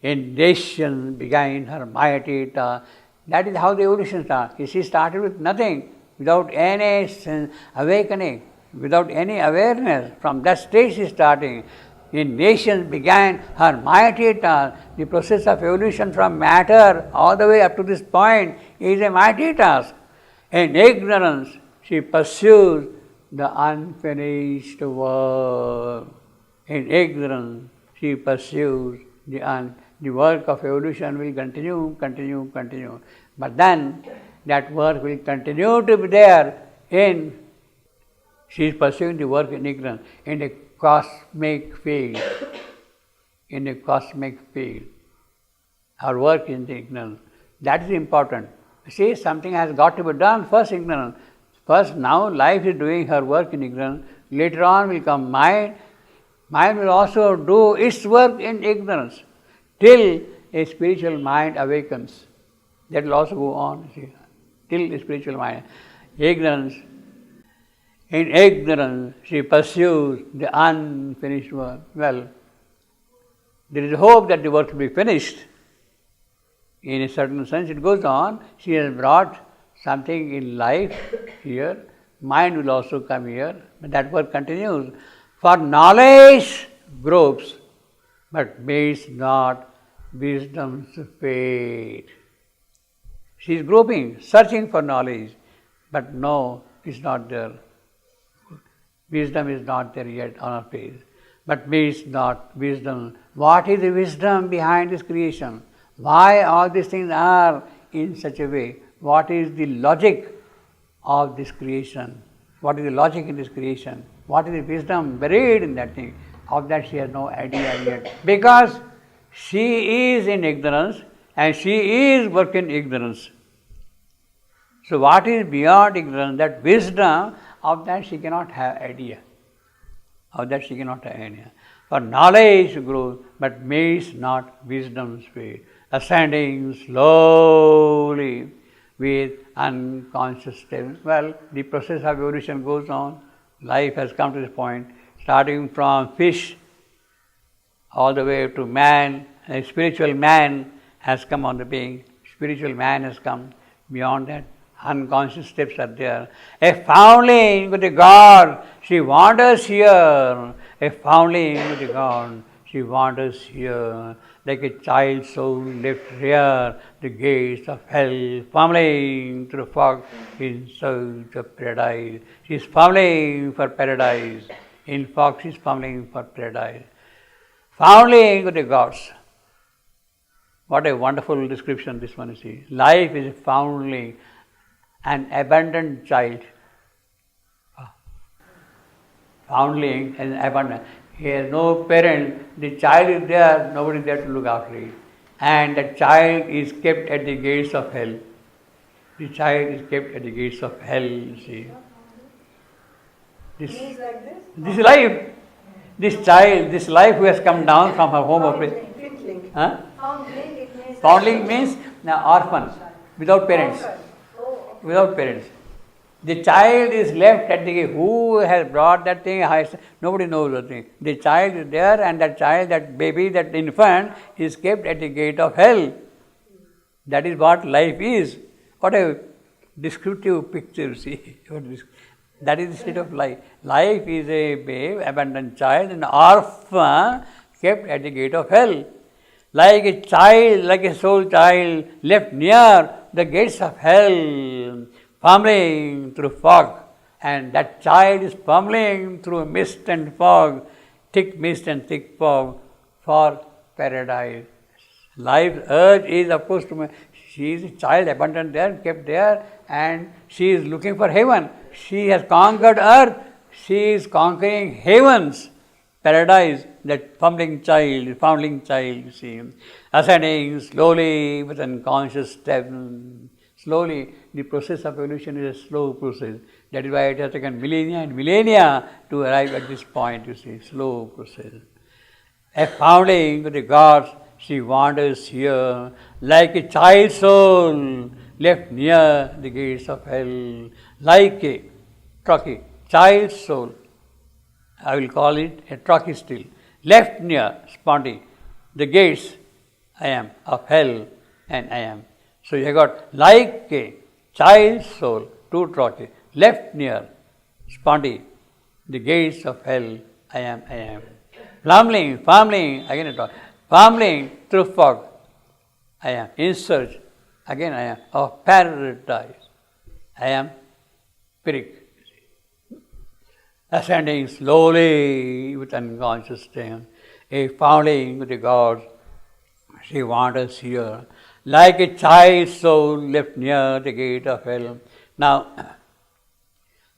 In nations began her mighty task. That is how the evolution starts. She started with nothing, without any awakening, without any awareness. From that stage she is starting. In nations began her mighty task. The process of evolution from matter all the way up to this point is a mighty task. In ignorance, she pursues the unfinished work. In ignorance, she pursues the work of evolution will continue. But then that work will continue to be there she is pursuing the work in ignorance, in a cosmic field. In a cosmic field. Her work in the ignorance. That is important. See, something has got to be done, first ignorance. First, now life is doing her work in ignorance. Later on will come mind. Mind will also do its work in ignorance till a spiritual mind awakens. That will also go on, see, till the spiritual mind. Ignorance. In ignorance, she pursues the unfinished work. Well, there is hope that the work will be finished. In a certain sense, it goes on. She has brought something in life here. Mind will also come here. But that work continues. For knowledge gropes, but meets not wisdom's fate. She is groping, searching for knowledge, but no, it's not there. Wisdom is not there yet on her face, but meets not wisdom. What is the wisdom behind this creation? Why all these things are in such a way? What is the logic of this creation? What is the logic in this creation? What is the wisdom buried in that thing? Of that she has no idea yet. Because she is in ignorance and she is working ignorance. So what is beyond ignorance? That wisdom, of that she cannot have idea. Of that she cannot have idea. For knowledge grows, but meets not wisdom's way. Ascending slowly with unconscious steps. Well, the process of evolution goes on. Life has come to this point, starting from fish all the way to man. A spiritual man has come on the being. Spiritual man has come. Beyond that, unconscious steps are there. A foundling with the God, she wanders here. A foundling with the God, she wanders here. Like a child soul left here, the gates of hell, fumbling through fog in search of paradise. She is fumbling for paradise. In fog, she is fumbling for paradise. Foundling with the gods. What a wonderful description this one is. Life is a foundling, an abandoned child. Foundling and abandoned. He has no parent, the child is there, nobody is there to look after it. And the child is kept at the gates of hell. The child is kept at the gates of hell, you see. This is life. This child, this life who has come down from her home of huh? Foundling means orphan, without parents. Without parents. The child is left at the gate. Who has brought that thing? Nobody knows the thing. The child is there, and that child, that baby, that infant is kept at the gate of hell. That is what life is. What a descriptive picture, see. That is the state of life. Life is a babe, abandoned child, an orphan kept at the gate of hell. Like a child, like a soul child left near the gates of hell, fumbling through fog, and that child is fumbling through mist and fog, thick mist and thick fog, for paradise. Life's urge is, of course, she is a child abandoned there, kept there, and she is looking for heaven. She has conquered earth, she is conquering heavens, paradise, that foundling child, you see, ascending slowly with unconscious step. Slowly, the process of evolution is a slow process. That is why it has taken millennia and millennia to arrive at this point, you see, slow process. A foundling with the gods, she wanders here like a child soul left near the gates of hell, like a trochee, child soul. I will call it a trochee still, left near, Spondy, the gates I am, of hell, and I am. So you have got like a child's soul, two troches, left near, spondy, the gates of hell, I am, I am. Fumbling, again a talk, fumbling through fog, I am. In search, again I am, of paradise, I am, spirit. Ascending slowly with unconscious strength, a foundling with the gods, she wanders here, like a child's soul left near the gate of hell. Now,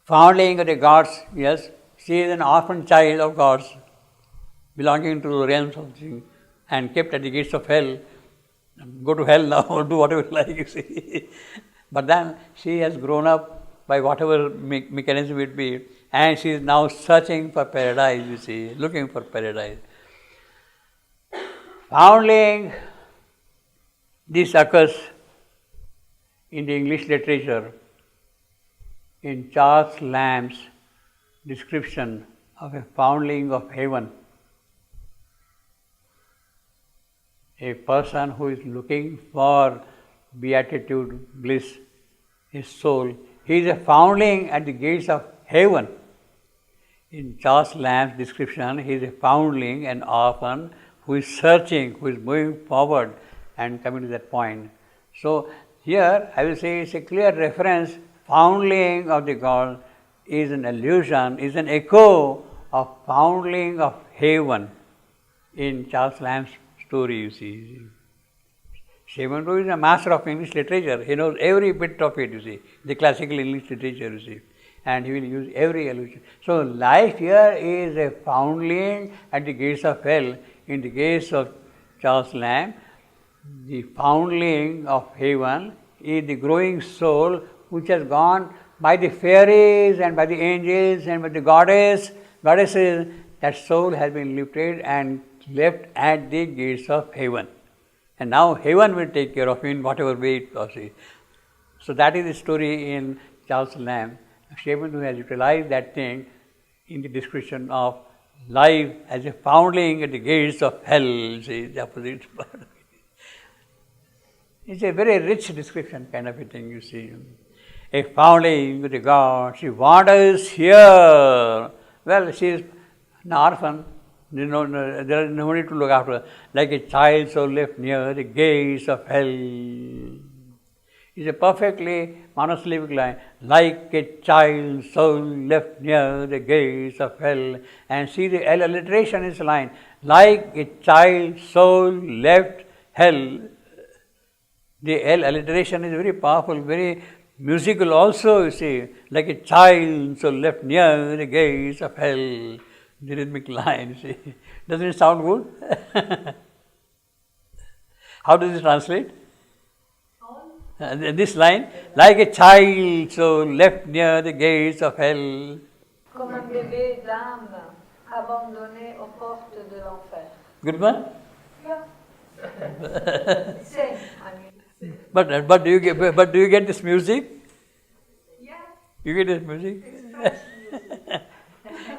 foundling with the gods, yes, she is an orphan child of gods, belonging to the realms of things, and kept at the gates of hell. Go to hell now, or do whatever you like, you see. But then she has grown up by whatever mechanism it be, and she is now searching for paradise, you see, looking for paradise. Foundling, this occurs in the English literature in Charles Lamb's description of a foundling of heaven. A person who is looking for beatitude, bliss, his soul, he is a foundling at the gates of heaven. In Charles Lamb's description, he is a foundling, an orphan who is searching, who is moving forward and coming to that point. So here I will say it's a clear reference. Foundling of the God is an allusion, is an echo of foundling of heaven in Charles Lamb's story, you see. Shevandu is a master of English literature. He knows every bit of it, you see, the classical English literature, you see, and he will use every allusion. So life here is a foundling at the gates of hell. In the case of Charles Lamb, the foundling of heaven is the growing soul which has gone by the fairies and by the angels and by the goddesses. That soul has been lifted and left at the gates of heaven. And now heaven will take care of him in whatever way it proceeds. So that is the story in Charles Lamb. Shevandu has utilized that thing in the description of life as a foundling at the gates of hell. See, the opposite part. It's a very rich description kind of a thing, you see. A foundling with the God, she wanders here. Well, she is an orphan. There is no need to look after her. Like a child so left near the gates of hell. It's a perfectly monosyllabic line. Like a child so left near the gates of hell. And see the L alliteration is a line. Like a child so left hell. The L alliteration is very powerful, very musical also, you see. Like a child so left near the gates of hell. The rhythmic line, you see. Doesn't it sound good? How does it translate? This line, like a child so left near the gates of hell. Comme un bébé d'âme abandonné aux portes de l'enfer. Good one? Yeah. Same, I mean. But do you get this music? Yeah. You get this music?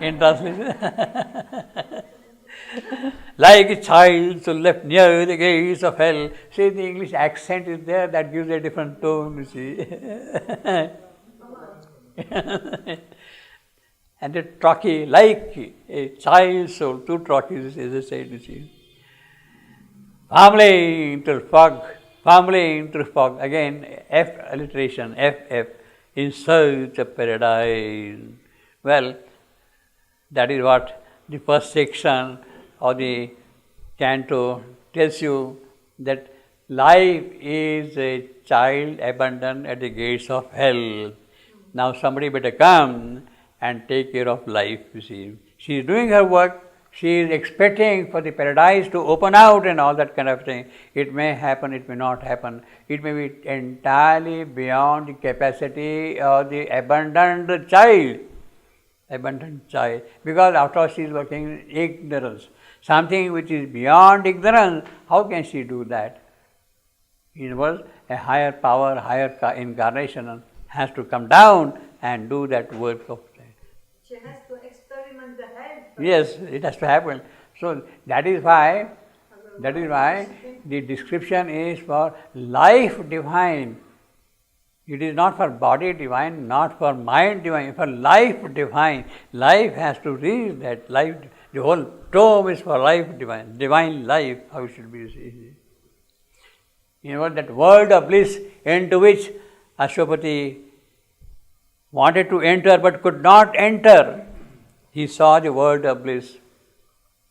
In translation. Like a child so left near the gates of hell. See, the English accent is there, that gives a different tone, you see. And the trochee, like a child soul, two trochees, as I said, you see. Fumbling through fog, again, F alliteration, F, in search of paradise. Well, that is what the first section of the canto tells you, that life is a child abandoned at the gates of hell. Now somebody better come and take care of life, you see. She is doing her work, she is expecting for the paradise to open out and all that kind of thing. It may happen, it may not happen. It may be entirely beyond the capacity of the abandoned child. Because after all she is working in ignorance. Something which is beyond ignorance, how can she do that? In other words, a higher power, higher incarnation has to come down and do that work of that. She has to experiment the hell. Yes, it has to happen. So that is why That is why the description is for life divine. It is not for body divine, not for mind divine, for life divine. Life has to reach that life. The whole tome is for life divine, divine life, how it should be. You know, that world of bliss into which Ashwapati wanted to enter but could not enter. He saw the world of bliss,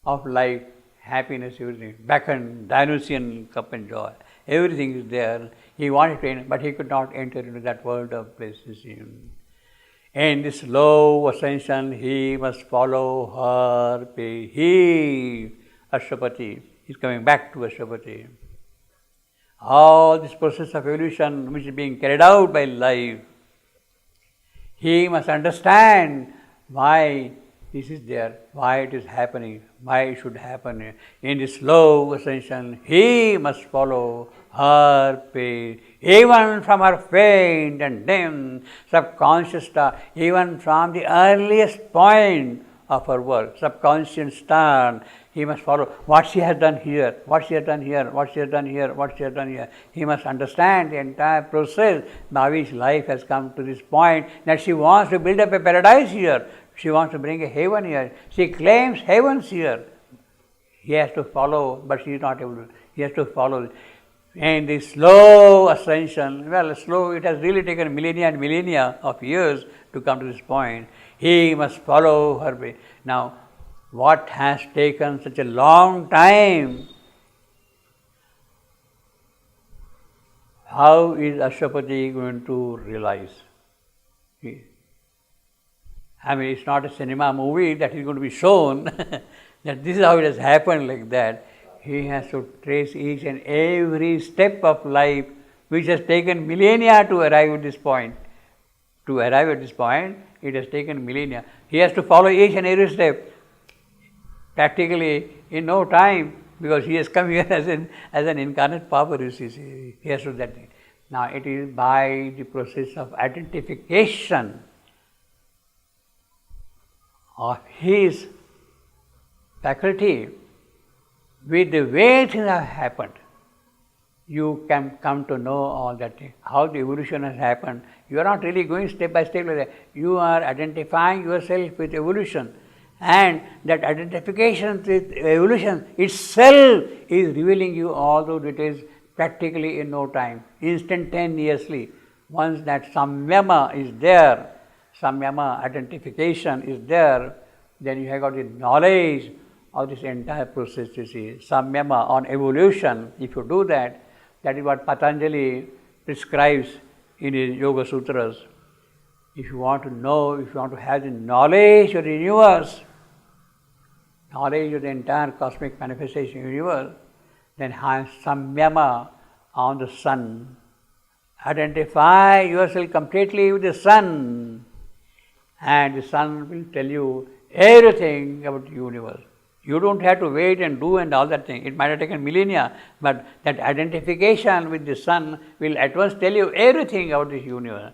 of life, happiness, everything, Bacchant, Dionysian cup and joy. Everything is there. He wanted to enter, but he could not enter into that world of bliss. In this slow ascension, he must follow her path. He, Ashwapati, is coming back to Ashwapati. All this process of evolution which is being carried out by life, he must understand why this is there, why it is happening, why it should happen. In this slow ascension, he must follow her path, even from her faint and dim subconscious star, even from the earliest point of her work, subconscious star, he must follow what she has done here, what she has done here, what she has done here, what she has done here. He must understand the entire process by which life has come to this point, that she wants to build up a paradise here. She wants to bring a heaven here. She claims heavens here. He has to follow, but she is not able to. He has to follow. And this slow ascension, well, slow, it has really taken millennia and millennia of years to come to this point. He must follow her way. Now, what has taken such a long time? How is Ashwapati going to realize? I mean, it's not a cinema movie that is going to be shown that this is how it has happened like that. He has to trace each and every step of life which has taken millennia to arrive at this point. To arrive at this point, it has taken millennia. He has to follow each and every step practically in no time, because he has come here as an incarnate power, you see. He has to do that thing. Now, it is by the process of identification of his faculty with the way things have happened, you can come to know all that thing, how the evolution has happened. You are not really going step by step like that. You are identifying yourself with evolution, and that identification with evolution itself is revealing you all those details practically in no time, instantaneously. Once that samyama is there, samyama identification is there, then you have got the knowledge of this entire process, you see. Samyama on evolution, if you do that, that is what Patanjali prescribes in his Yoga Sutras. If you want to know, if you want to have the knowledge of the universe, knowledge of the entire cosmic manifestation universe, then have samyama on the sun. Identify yourself completely with the sun, and the sun will tell you everything about the universe. You don't have to wait and do and all that thing. It might have taken millennia, but that identification with the sun will at once tell you everything about this universe.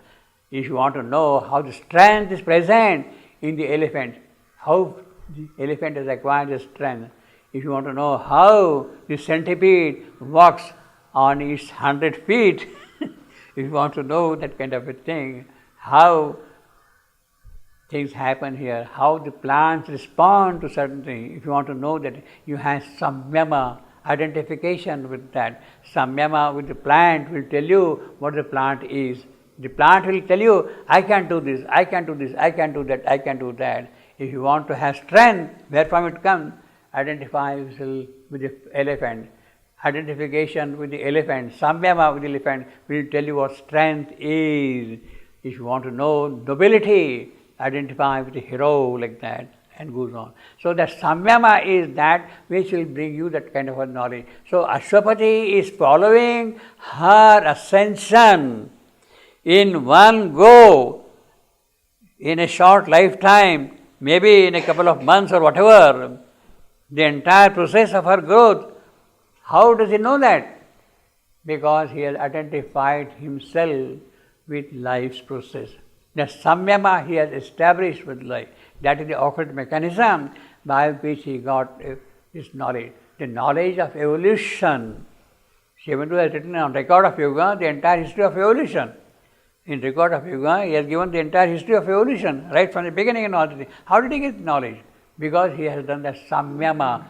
If you want to know how the strength is present in the elephant, how the elephant has acquired the strength, if you want to know how the centipede walks on its 100 feet, if you want to know that kind of a thing, how things happen here, how the plants respond to certain things. If you want to know that, you have samyama, identification with that. Samyama with the plant will tell you what the plant is. The plant will tell you, I can do this, I can do this, I can do that, I can do that. If you want to have strength, where from it comes? Identify yourself with the elephant. Identification with the elephant, samyama with the elephant will tell you what strength is. If you want to know nobility, identify with the hero like that, and goes on. So that samyama is that which will bring you that kind of a knowledge. So Ashwapati is following her ascension in one go, in a short lifetime, maybe in a couple of months or whatever, the entire process of her growth. How does he know that? Because he has identified himself with life's process. The samyama he has established with life. That is the occult mechanism by which he got this knowledge. the knowledge of evolution. Shivananda has written on Record of Yoga the entire history of evolution. In Record of Yoga, he has given the entire history of evolution, right from the beginning and all. How did he get knowledge? Because he has done the samyama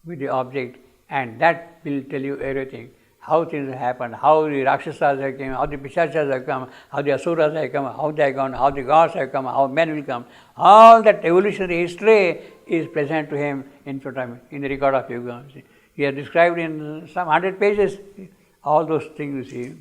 with the object, and that will tell you everything. How things have happened, how the Rakshasas have come, how the Pishachas have come, how the Asuras have come, how they have gone, how the gods have come, how men will come. All that evolutionary history is present to him in front of him, in the Record of Yoga. He has described in some 100 pages all those things, you see.